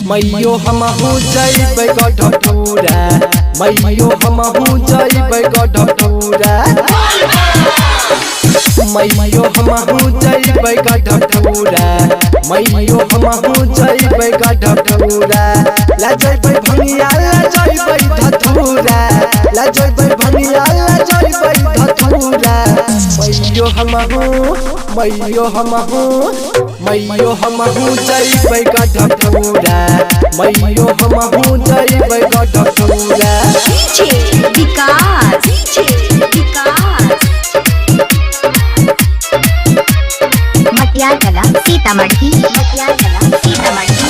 मैयो हमहू जइबै गढ़पुरा, मैयो हमहू जइबै गढ़पुरा, मैयो हमहू जइबै गढ़पुरा, मैयो हमहू जइबै गढ़पुरा। ला जइबै भंगिया ला जइबै धतूरा, ला जइबै भंगिया ला जइबै धतूरा। मैयो हमहू मैयो हमहू जइबै गढ़पुरा, मैयो हमहू जइबै गढ़पुरा। मटियागला सीतामढ़ी, मटियागला सीतामढ़ी।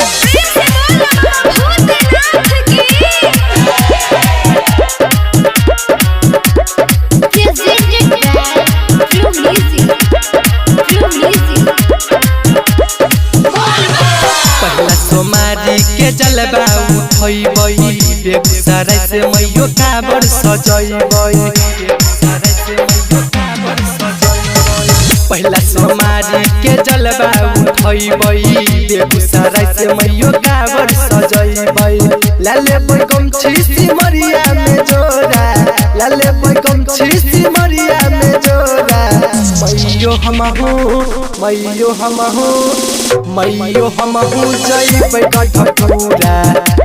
पहला सोमारी के जलवा उठैबै, बेगूसराय से मैयो काबर सजैबै। पहला सोमारी के जलवा उठैबै, बेगूसराय से मैयो काबर सजैबै। लाले गमछी सिमरिया में जोड़ा, लाले गमछी सिमरिया में जोड़ा। मैयो हमहू जइबै गढ़पुरा,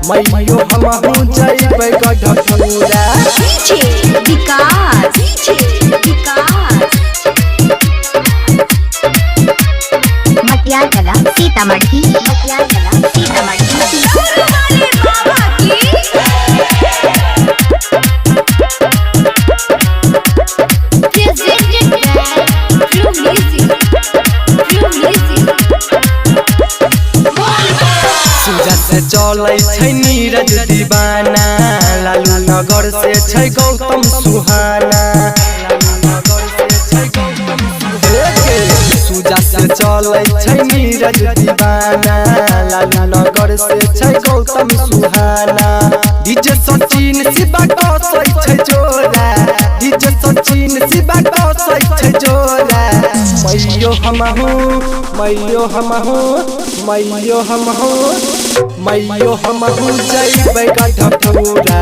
मैयो हमहू जइबै गढ़पुरा। मटियागला सीतामढ़ी, मटियागला सीतामढ़ी। सूरत से चलै छै नीरज दीवाना, लालू नगर से छै गौतम सुहाना। सूरत से चलै छै नीरज दीवाना, लालू नगर से छै गौतम सुहाना। डीजे सचिन शिवा कसै छै जोड़ा, डीजे सचिन शिवा कसै छै जोड़ा। मैयो हमहू जइबै गढ़पुरा,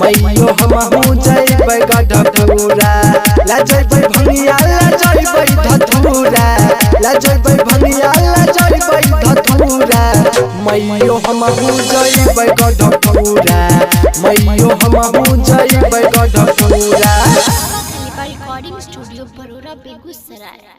मैयो हमहू जइबै गढ़पुरा। ला जइबै भंगिया ला जइबै धतूरा, ला जइबै भंगिया ला जइबै धतूरा। मैयो हमहू जइबै गढ़पुरा, मैयो हमहू जइबै गढ़पुरा। Recording studio Barora Begusarai.